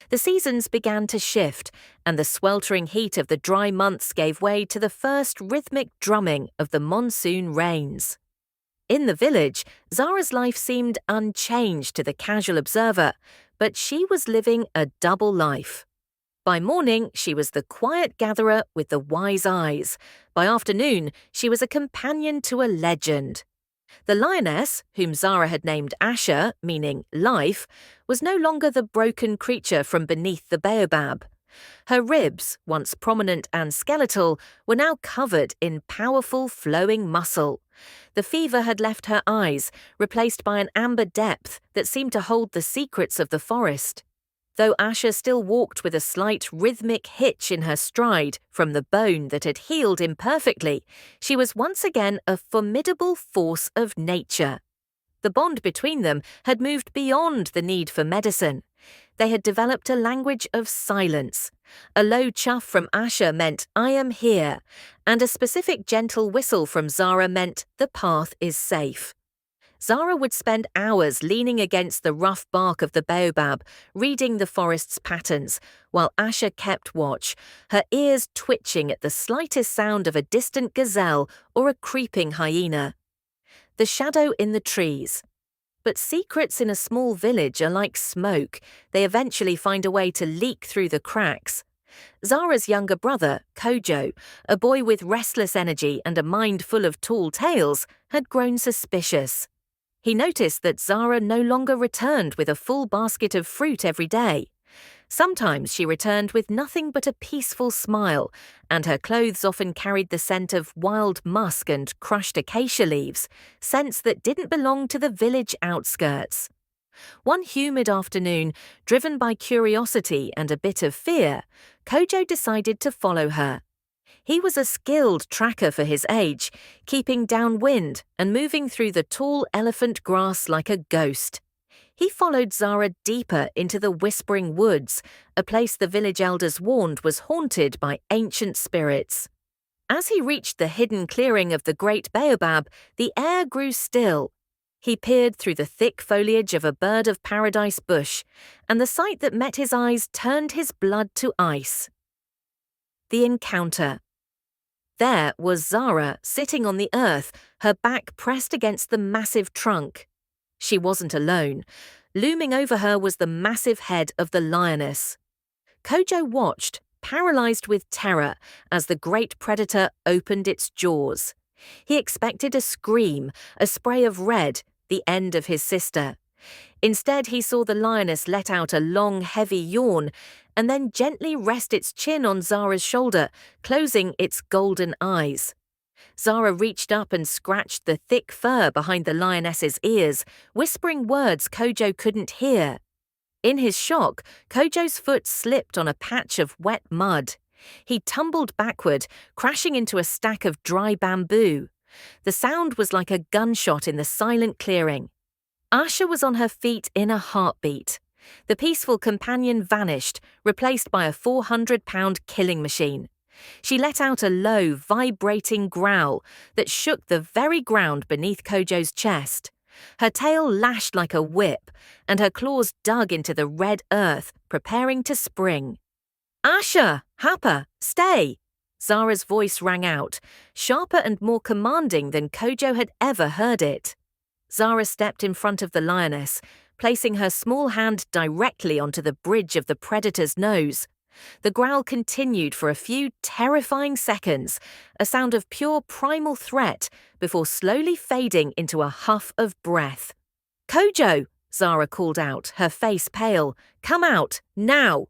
The seasons began to shift, and the sweltering heat of the dry months gave way to the first rhythmic drumming of the monsoon rains. In the village, Zara's life seemed unchanged to the casual observer, but she was living a double life. By morning, she was the quiet gatherer with the wise eyes. By afternoon, she was a companion to a legend. The lioness, whom Zara had named Asher, meaning life, was no longer the broken creature from beneath the baobab. Her ribs, once prominent and skeletal, were now covered in powerful flowing muscle. The fever had left her eyes, replaced by an amber depth that seemed to hold the secrets of the forest. Though Asher still walked with a slight rhythmic hitch in her stride from the bone that had healed imperfectly, she was once again a formidable force of nature. The bond between them had moved beyond the need for medicine. They had developed a language of silence. A low chuff from Asher meant, "I am here," and a specific gentle whistle from Zara meant, "The path is safe." Zara would spend hours leaning against the rough bark of the baobab, reading the forest's patterns, while Asher kept watch, her ears twitching at the slightest sound of a distant gazelle or a creeping hyena. The shadow in the trees. But secrets in a small village are like smoke. They eventually find a way to leak through the cracks. Zara's younger brother, Kojo, a boy with restless energy and a mind full of tall tales, had grown suspicious. He noticed that Zara no longer returned with a full basket of fruit every day. Sometimes she returned with nothing but a peaceful smile, and her clothes often carried the scent of wild musk and crushed acacia leaves, scents that didn't belong to the village outskirts. One humid afternoon, driven by curiosity and a bit of fear, Kojo decided to follow her. He was a skilled tracker for his age, keeping downwind and moving through the tall elephant grass like a ghost. He followed Zara deeper into the whispering woods, a place the village elders warned was haunted by ancient spirits. As he reached the hidden clearing of the great baobab, the air grew still. He peered through the thick foliage of a bird of paradise bush, and the sight that met his eyes turned his blood to ice. The encounter. There was Zara sitting on the earth, her back pressed against the massive trunk. She wasn't alone. Looming over her was the massive head of the lioness. Kojo watched, paralyzed with terror, as the great predator opened its jaws. He expected a scream, a spray of red, the end of his sister. Instead, he saw the lioness let out a long, heavy yawn, and then gently rest its chin on Zara's shoulder, closing its golden eyes. Zara reached up and scratched the thick fur behind the lioness's ears, whispering words Kojo couldn't hear. In his shock, Kojo's foot slipped on a patch of wet mud. He tumbled backward, crashing into a stack of dry bamboo. The sound was like a gunshot in the silent clearing. Asha was on her feet in a heartbeat. The peaceful companion vanished, replaced by a 400-pound killing machine. She let out a low, vibrating growl that shook the very ground beneath Kojo's chest. Her tail lashed like a whip, and her claws dug into the red earth, preparing to spring. "Asha! Hapa! Stay!" Zara's voice rang out, sharper and more commanding than Kojo had ever heard it. Zara stepped in front of the lioness, placing her small hand directly onto the bridge of the predator's nose. The growl continued for a few terrifying seconds, a sound of pure primal threat, before slowly fading into a huff of breath. "Kojo!" Zara called out, her face pale. "Come out, now!"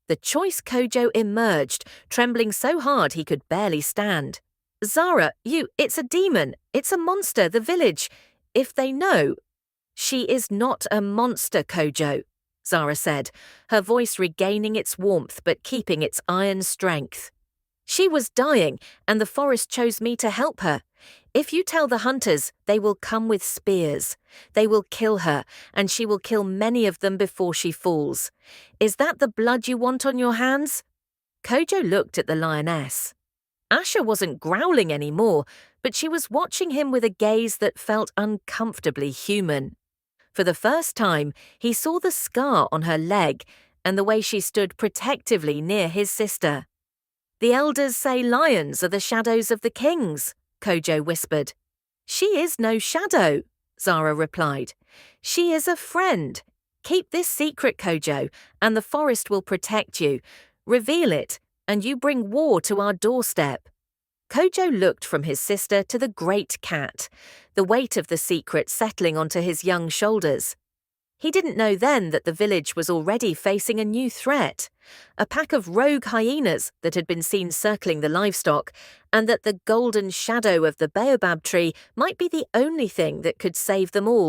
The choice Kojo emerged, trembling so hard he could barely stand. "Zara, it's a demon. It's a monster, the village. If they know—" "She is not a monster, Kojo," Zara said, her voice regaining its warmth but keeping its iron strength. "She was dying, and the forest chose me to help her. If you tell the hunters, they will come with spears. They will kill her, and she will kill many of them before she falls. Is that the blood you want on your hands?" Kojo looked at the lioness. Asha wasn't growling anymore, but she was watching him with a gaze that felt uncomfortably human. For the first time, he saw the scar on her leg, and the way she stood protectively near his sister. "The elders say lions are the shadows of the kings," Kojo whispered. "She is no shadow," Zara replied. "She is a friend. Keep this secret, Kojo, and the forest will protect you. Reveal it, and you bring war to our doorstep." Kojo looked from his sister to the great cat, the weight of the secret settling onto his young shoulders. He didn't know then that the village was already facing a new threat, a pack of rogue hyenas that had been seen circling the livestock, and that the golden shadow of the baobab tree might be the only thing that could save them all.